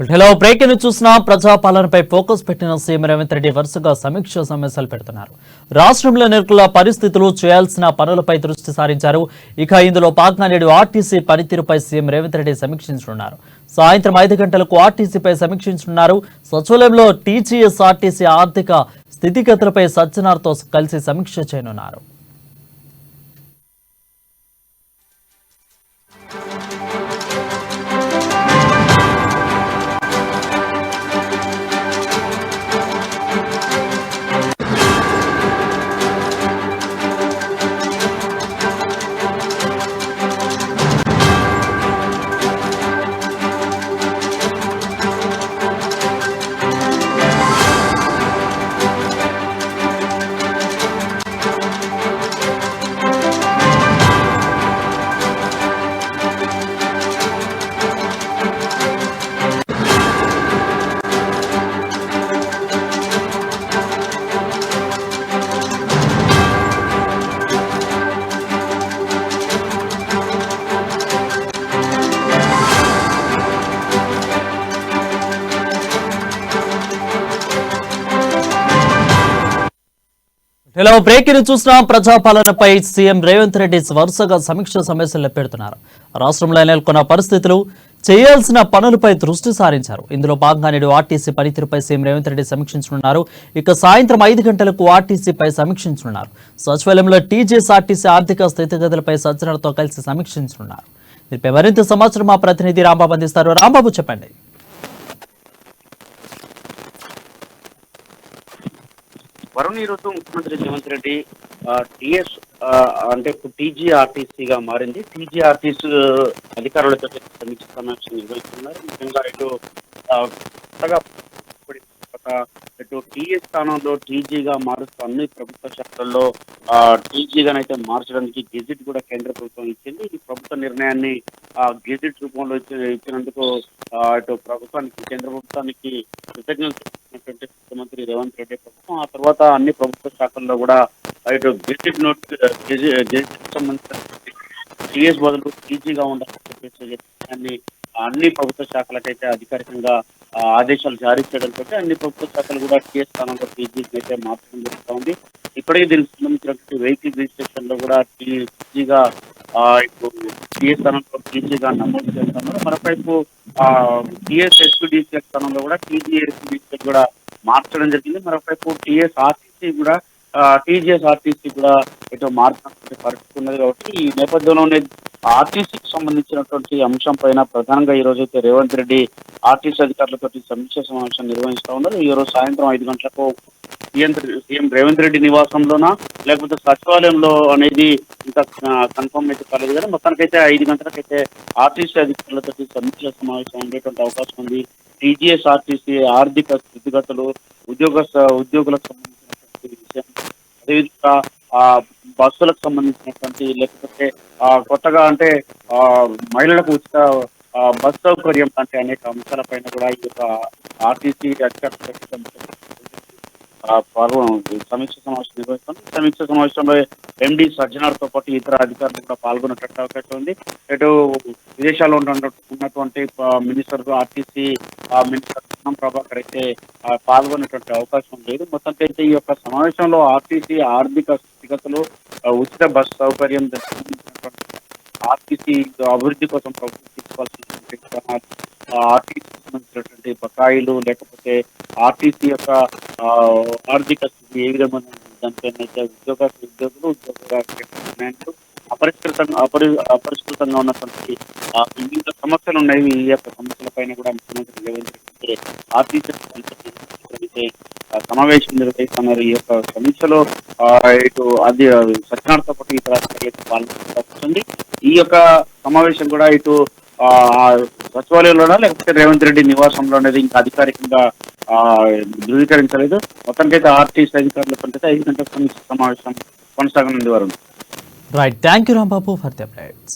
Hello break ని చూసిన ప్రజాపాలనపై focus పెట్టిన సీఎం రేవంత్ రెడ్డి వరుసగా సమీక్ష సమావేశాలు పెడుతున్నారు. రాష్ట్రంలో నెలకొన్న పరిస్థితులు చేయాల్సిన పనులపై దృష్టి సారించారు. ఇక ఇందులో భాగంగా నేడు ఆర్టీసీ పనితీరుపై సీఎం రేవంత్ రెడ్డి సమీక్షించనున్నారు. సాయంత్రం 5 గంటలకు ఆర్టీసీపై సమీక్షించనున్నారు. సచివాలయంలో టీజీఎస్ ఆర్టీసీ ఆర్థిక స్థితిగతులపై సజ్జనార్తో కలిసి సమీక్ష చేయనున్నారు. హలో బ్రేక్ ని చూసిన ప్రజాపాలనపై సీఎం రేవంత్ రెడ్డి వరుసగా సమీక్ష సమావేశాలు పెడుతున్నారు. రాష్ట్రంలో నెలకొన్న పరిస్థితులు చేయాల్సిన పనులపై దృష్టి సారించారు. ఇందులో భాగంగా నేడు ఆర్టీసీ పనితీరుపై సీఎం రేవంత్ రెడ్డి సమీక్షించనున్నారు. ఇక సాయంత్రం 5 గంటలకు ఆర్టీసీపై సమీక్షించనున్నారు. సచివాలయంలో టీజీఎస్ ఆర్టీసీ ఆర్థిక స్థితిగతులపై సజ్జనార్తో కలిసి సమీక్షించనున్నారు. దీనిపై మరింత సమాచారం మా ప్రతినిధి రాంబాబు అందిస్తారు. రాంబాబు, చెప్పండి. వరుణ్, ఈరోజు ముఖ్యమంత్రి రేవంత్ రెడ్డి టీఎస్ అంటే ఇప్పుడు టీజీఆర్టీసీగా మారింది. టీజీఆర్టీసీ అధికారులతో సమీక్ష సమావేశం నిర్వహిస్తున్నారు. ముఖ్యంగా ఇటు టీఎస్ స్థానంలో టీజీగా మారుస్తూ అన్ని ప్రభుత్వ శాఖల్లో టీజీగానైతే మార్చడానికి గెజిట్ కూడా కేంద్ర ప్రభుత్వం ఇచ్చింది. ఈ ప్రభుత్వ నిర్ణయాన్ని గెజిట్ రూపంలో ఇచ్చినందుకు ఇటు ప్రభుత్వానికి, కేంద్ర ప్రభుత్వానికి కృతజ్ఞతలు ముఖ్యమంత్రి రేవంత్ రెడ్డి ప్రభుత్వం. ఆ తర్వాత అన్ని ప్రభుత్వ శాఖల్లో కూడా ఇటు గెజిట్ నోట్ గెజిట్ సంబంధించిన టీఎస్ బదులు టీజీగా ఉండాలని చెప్పేసి అన్ని ప్రభుత్వ శాఖలకైతే అధికారికంగా ఆదేశాలు జారీ చేయడంతో అన్ని ప్రభుత్వ శాఖలు కూడా టీఎస్ స్థానంలో టీజీకి అయితే మార్చడం జరుగుతూ ఉంది. ఇప్పటికే దీనికి సంబంధించినటువంటి వెహికల్ రిజిస్ట్రేషన్ లో కూడా టీజీగా ఇప్పుడు టీఎస్ స్థానంలో టీజీగా నమోదు చేస్తున్నారు. మరోవైపు టీఎస్ ఎస్పీడీసీ స్థానంలో కూడా టీజీఎస్పీడీసీ కూడా మార్చడం జరిగింది. మరోవైపు టీఎస్ ఆర్టీసీ కూడా టీజీఎస్ ఆర్టీసీ కూడా ఇటు మార్చినటువంటి పరిస్థితి ఉన్నది. కాబట్టి ఈ నేపథ్యంలోనే ఆర్టీసీకి సంబంధించినటువంటి అంశం పైన ప్రధానంగా ఈ రోజు అయితే రేవంత్ రెడ్డి ఆర్టీసీ అధికారులతో సమీక్ష సమావేశం నిర్వహిస్తూ ఉన్నారు. ఈ రోజు సాయంత్రం 5 గంటలకు సీఎం రేవంత్ రెడ్డి నివాసంలోనా లేకపోతే సచివాలయంలో అనేది ఇంకా కన్ఫర్మ్ అయితే కాలేదు, కానీ మొత్తానికైతే 5 గంటలకైతే ఆర్టీసీ అధికారులతో సమీక్ష సమావేశం ఉండేటువంటి అవకాశం ఉంది. టీజీఎస్ ఆర్టీసీ ఆర్థిక స్థితిగతులు, ఉద్యోగులకు సంబంధించినటువంటి విషయం, అదేవిధంగా బస్సులకు సంబంధించినటువంటి, లేకపోతే కొత్తగా అంటే మహిళలకు ఉచిత బస్ సౌకర్యం లాంటి అనేక అంశాలపైన కూడా ఈ యొక్క ఆర్టీసీ అధికారులు సమీక్ష సమావేశం నిర్వహిస్తాం. సమీక్ష సమావేశంలో ఎండి సజ్జనార్తో పాటు ఇతర అధికారులు కూడా పాల్గొనేటట్టు అవకాశం ఉంది. ఇటు విదేశాల్లో ఉన్నటువంటి minister RTC minister Ponnam Prabhakar అయితే పాల్గొనేటువంటి అవకాశం లేదు. మొత్తానికైతే ఈ యొక్క సమావేశంలో ఆర్టీసీ ఆర్థిక స్థితిగతులు, ఉచిత బస్ సౌకర్యం, ఆర్టీసీ అభివృద్ధి కోసం ప్రభుత్వం తీసుకోవాల్సినటువంటి ఆర్టీసీ సంబంధించినటువంటి బకాయిలు, లేకపోతే ఆర్టీసీ యొక్క ఆర్థిక స్థితి ఏ విధంగా దానిపైన ఉద్యోగులు డిమాండ్లు అపరిష్కృతంగా ఉన్నటువంటి వివిధ సమస్యలు ఉన్నాయి. ఈ యొక్క సమస్యలపైన కూడా ముఖ్యమంత్రి రేవంత్ రెడ్డి ఆర్టీసీ సమావేశం నిర్వహిస్తున్నారు. ఈ యొక్క సమీక్షలో ఇటు అది సత్యనారాయణతో పాటు ఇతర పాల్గొంటుంది. ఈ యొక్క సమావేశం కూడా ఇటు సచివాలయంలోనా లేకపోతే రేవంత్ రెడ్డి నివాసంలో అనేది ఇంకా అధికారికంగా ధృవీకరించలేదు. మొత్తానికైతే ఆర్టీసీ అధికారులతో 5 గంటల సమీక్ష సమావేశం కొనసాగనుంది. Varun. Right, thank you Rambabu for the updates.